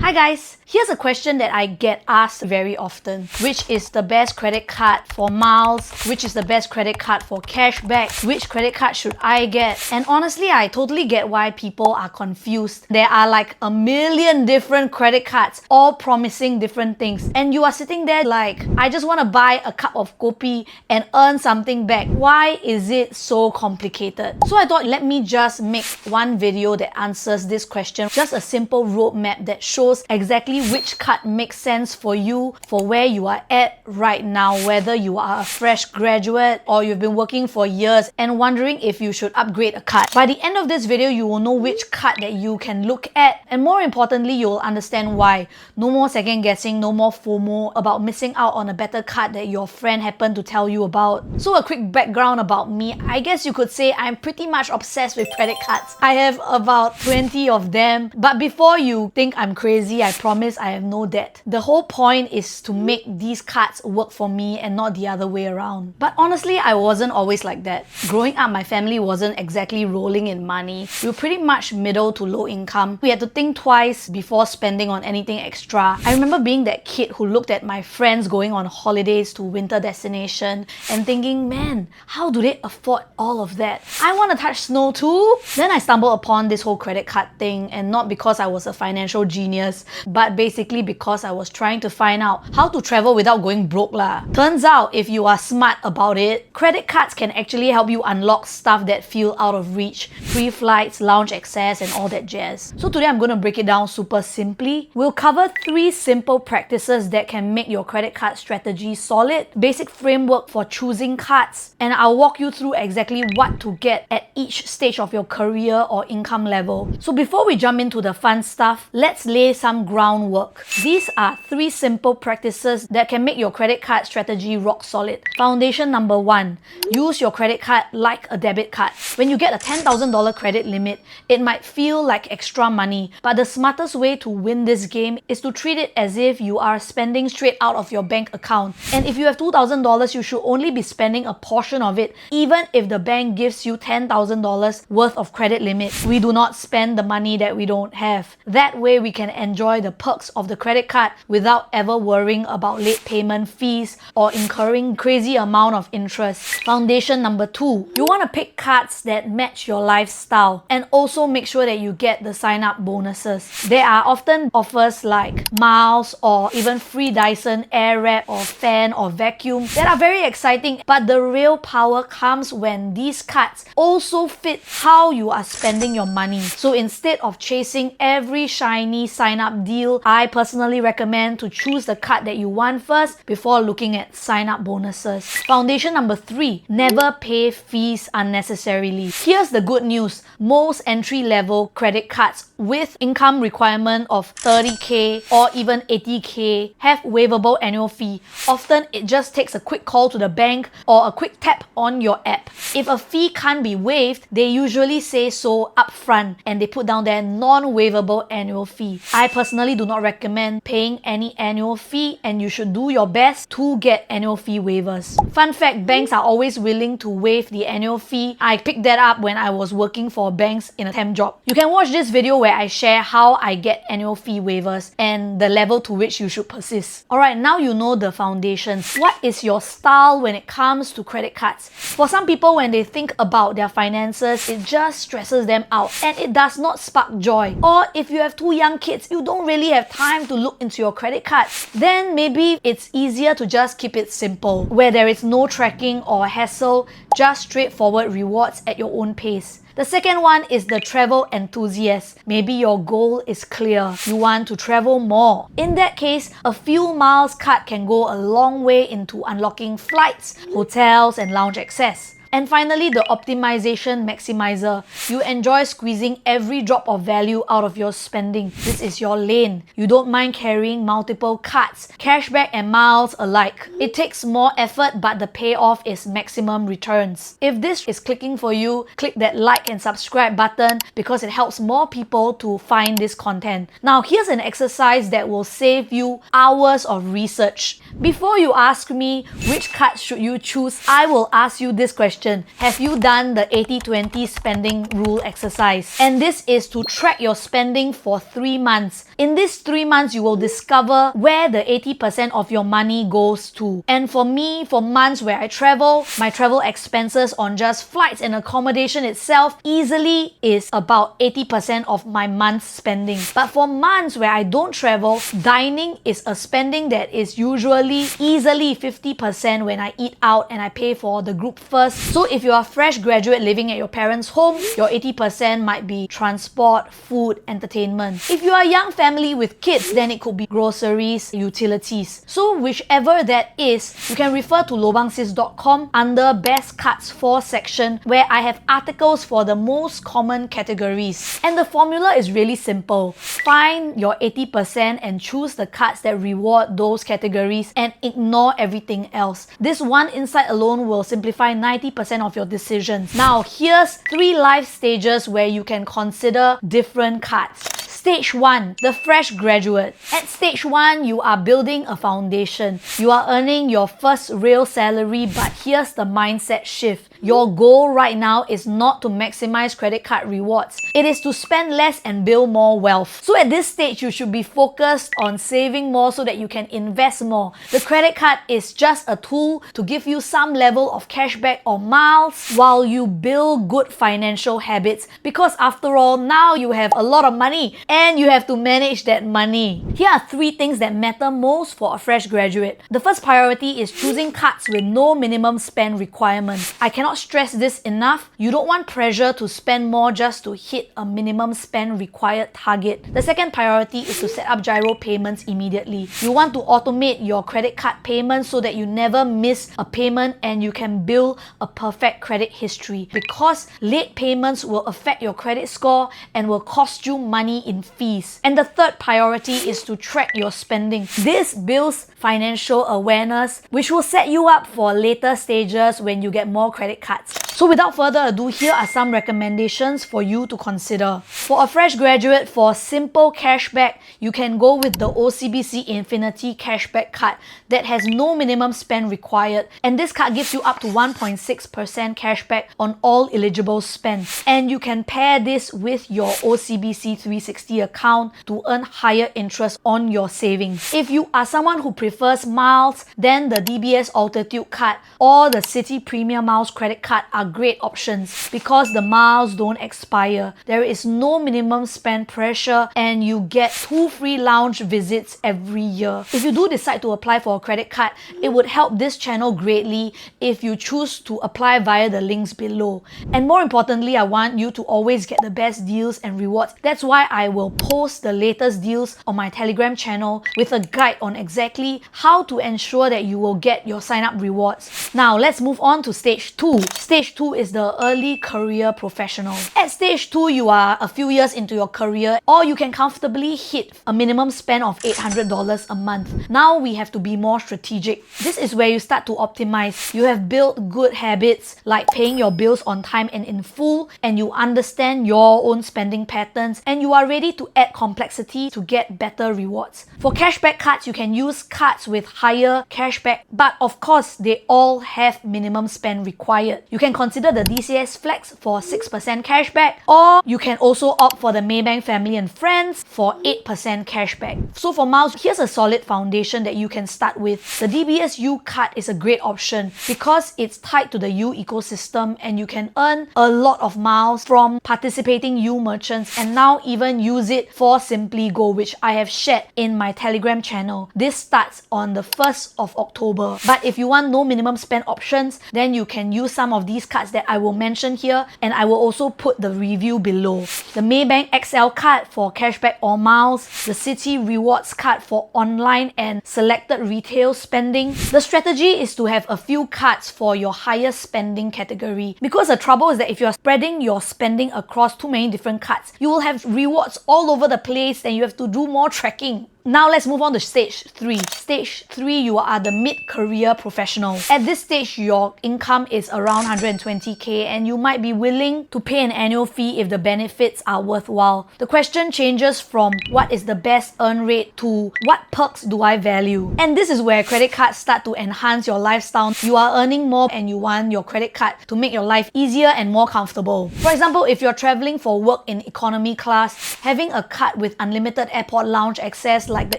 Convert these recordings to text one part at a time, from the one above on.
Hi guys, here's a question that I get asked very often. Which is the best credit card for miles? Which is the best credit card for cashback? Which credit card should I get? And honestly, I totally get why people are confused. There are like a million different credit cards, all promising different things. And you are sitting there like, I just want to buy a cup of kopi and earn something back. Why is it so complicated? So I thought, let me just make one video that answers this question. Just a simple roadmap that shows exactly which card makes sense for you, for where you are at right now, whether you are a fresh graduate or you've been working for years and wondering if you should upgrade a card. By the end of this video, you will know which card that you can look at, and more importantly, you will understand why. No more second guessing, no more FOMO about missing out on a better card that your friend happened to tell you about. So a quick background about me. I guess you could say I'm pretty much obsessed with credit cards. I have about 20 of them, but before you think I'm crazy, I promise I have no debt. The whole point is to make these cards work for me and not the other way around. But honestly, I wasn't always like that. Growing up, my family wasn't exactly rolling in money. We were pretty much middle to low income. We had to think twice before spending on anything extra. I remember being that kid who looked at my friends going on holidays to winter destination and thinking, man, how do they afford all of that? I want to touch snow too. Then I stumbled upon this whole credit card thing, and not because I was a financial genius, but basically because I was trying to find out how to travel without going broke lah. Turns out, if you are smart about it, credit cards can actually help you unlock stuff that feel out of reach. Free flights, lounge access, and all that jazz. So today I'm going to break it down super simply. We'll cover 3 simple practices that can make your credit card strategy solid, basic framework for choosing cards, and I'll walk you through exactly what to get at each stage of your career or income level. So before we jump into the fun stuff, let's lay some groundwork. These are 3 simple practices that can make your credit card strategy rock solid. Foundation number 1, use your credit card like a debit card. When you get a $10,000 credit limit, it might feel like extra money, but the smartest way to win this game is to treat it as if you are spending straight out of your bank account. And if you have $2,000, you should only be spending a portion of it, even if the bank gives you $10,000 worth of credit limit. We do not spend the money that we don't have. That way we can enjoy the perks of the credit card without ever worrying about late payment fees or incurring crazy amount of interest. Foundation number 2, you want to pick cards that match your lifestyle and also make sure that you get the sign up bonuses. There are often offers like miles or even free Dyson Airwrap or fan or vacuum that are very exciting, but the real power comes when these cards also fit how you are spending your money. So instead of chasing every shiny sign up deal, I personally recommend to choose the card that you want first before looking at sign up bonuses. Foundation number 3, never pay fees unnecessarily. Here's the good news. Most entry level credit cards with income requirement of 30k or even 80k have waivable annual fee. Often it just takes a quick call to the bank or a quick tap on your app. If a fee can't be waived, they usually say so upfront and they put down their non-waivable annual fee. I personally do not recommend paying any annual fee, and you should do your best to get annual fee waivers. Fun fact, banks are always willing to waive the annual fee. I picked that up when I was working for banks in a temp job. You can watch this video where I share how I get annual fee waivers and the level to which you should persist. Alright, now you know the foundations. What is your style when it comes to credit cards? For some people, when they think about their finances, it just stresses them out and it does not spark joy. Or if you have 2 young kids, you don't really have time to look into your credit cards, then maybe it's easier to just keep it simple, where there is no tracking or hassle, just straightforward rewards at your own pace. The second one is the travel enthusiast. Maybe your goal is clear. You want to travel more. In that case, a few miles card can go a long way into unlocking flights, hotels, and lounge access. And finally, the optimization maximizer. You enjoy squeezing every drop of value out of your spending. This is your lane. You don't mind carrying multiple cards, cashback and miles alike. It takes more effort, but the payoff is maximum returns. If this is clicking for you, click that like and subscribe button because it helps more people to find this content. Now, here's an exercise that will save you hours of research. Before you ask me which card should you choose, I will ask you this question. question. Have you done the 80-20 spending rule exercise? And this is to track your spending for 3 months. In these 3 months, you will discover where the 80% of your money goes to. And for me, for months where I travel, my travel expenses on just flights and accommodation itself easily is about 80% of my month's spending. But for months where I don't travel, dining is a spending that is usually easily 50% when I eat out and I pay for the group first. So if you're a fresh graduate living at your parents' home, your 80% might be transport, food, entertainment. If you are a young family with kids, then it could be groceries, utilities. So whichever that is, you can refer to lobangs.com under Best Cards for section, where I have articles for the most common categories. And the formula is really simple. Find your 80% and choose the cards that reward those categories and ignore everything else. This one insight alone will simplify 90% of your decisions. Now, here's 3 life stages where you can consider different cards. Stage 1, the fresh graduate. At stage 1, you are building a foundation. You are earning your first real salary, but here's the mindset shift. Your goal right now is not to maximize credit card rewards. It is to spend less and build more wealth. So at this stage, you should be focused on saving more so that you can invest more. The credit card is just a tool to give you some level of cashback or miles while you build good financial habits, because after all, now you have a lot of money and you have to manage that money. Here are 3 things that matter most for a fresh graduate. The first priority is choosing cards with no minimum spend requirement. I cannot stress this enough. You don't want pressure to spend more just to hit a minimum spend required target. The second priority is to set up gyro payments immediately. You want to automate your credit card payments so that you never miss a payment and you can build a perfect credit history, because late payments will affect your credit score and will cost you money in fees. And the third priority is to track your spending. This builds financial awareness, which will set you up for later stages when you get more credit cards. So without further ado, here are some recommendations for you to consider. For a fresh graduate, for simple cashback, you can go with the OCBC Infinity Cashback Card that has no minimum spend required. And this card gives you up to 1.6% cashback on all eligible spend. And you can pair this with your OCBC 360 account to earn higher interest on your savings. If you are someone who prefers miles, then the DBS Altitude Card or the Citi Premier Miles Credit Card are great options because the miles don't expire. There is no minimum spend pressure and you get 2 free lounge visits every year. If you do decide to apply for a credit card, it would help this channel greatly if you choose to apply via the links below. And more importantly, I want you to always get the best deals and rewards. That's why I will post the latest deals on my Telegram channel with a guide on exactly how to ensure that you will get your sign-up rewards. Now, let's move on to stage 2. Stage 2 is the early career professional. At stage 2, you are a few years into your career, or you can comfortably hit a minimum spend of $800 a month. Now we have to be more strategic. This is where you start to optimize. You have built good habits like paying your bills on time and in full, and you understand your own spending patterns, and you are ready to add complexity to get better rewards. For cashback cards, you can use cards with higher cashback, but of course, they all have minimum spend required. You can consider the DCS Flex for 6% cashback, or you can also opt for the Maybank Family and Friends for 8% cashback. So for miles, here's a solid foundation that you can start with. The DBS U card is a great option because it's tied to the U ecosystem and you can earn a lot of miles from participating U merchants and now even use it for Simply Go, which I have shared in my Telegram channel. This starts on the 1st of October. But if you want no minimum spend options, then you can use some of these cards that I will mention here, and I will also put the review below. The Maybank XL card for cashback or miles, the Citi Rewards card for online and selected retail spending. The strategy is to have a few cards for your highest spending category, because the trouble is that if you are spreading your spending across too many different cards, you will have rewards all over the place and you have to do more tracking. Now let's move on to stage 3. Stage 3, you are the mid-career professional. At this stage, your income is around 120k and you might be willing to pay an annual fee if the benefits are worthwhile. The question changes from what is the best earn rate to what perks do I value? And this is where credit cards start to enhance your lifestyle. You are earning more and you want your credit card to make your life easier and more comfortable. For example, if you're traveling for work in economy class, having a card with unlimited airport lounge access like the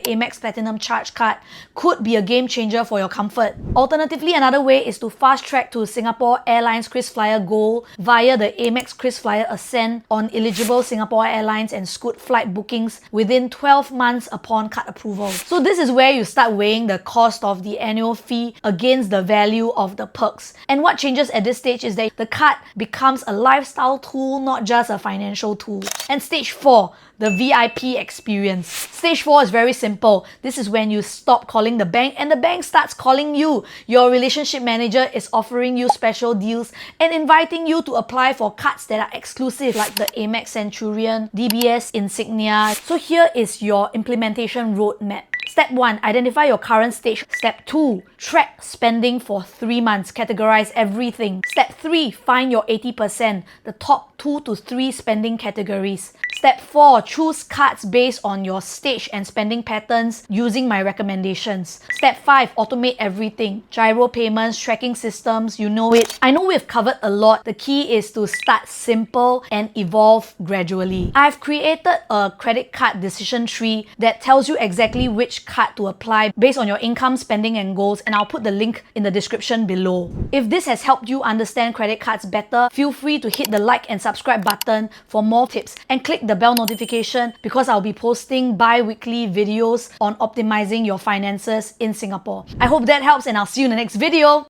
Amex Platinum Charge card could be a game changer for your comfort. Alternatively, another way is to fast track to Singapore Airlines KrisFlyer Gold via the Amex KrisFlyer Ascend on eligible Singapore Airlines and Scoot flight bookings within 12 months upon card approval. So this is where you start weighing the cost of the annual fee against the value of the perks. And what changes at this stage is that the card becomes a lifestyle tool, not just a financial tool. And stage 4, the VIP experience. Stage 4 is very simple. This is when you stop calling the bank and the bank starts calling you. Your relationship manager is offering you special deals and inviting you to apply for cards that are exclusive like the Amex Centurion, DBS Insignia. So here is your implementation roadmap. Step 1, identify your current stage. Step 2, track spending for 3 months. Categorize everything. Step 3, find your 80%, the top 2 to 3 spending categories. Step 4, choose cards based on your stage and spending patterns using my recommendations. Step 5, automate everything. Gyro payments, tracking systems, you know it. I know we've covered a lot. The key is to start simple and evolve gradually. I've created a credit card decision tree that tells you exactly which card to apply based on your income, spending and goals, and I'll put the link in the description below. If this has helped you understand credit cards better, feel free to hit the like and subscribe button for more tips and click the bell notification because I'll be posting bi-weekly videos on optimizing your finances in Singapore. I hope that helps and I'll see you in the next video.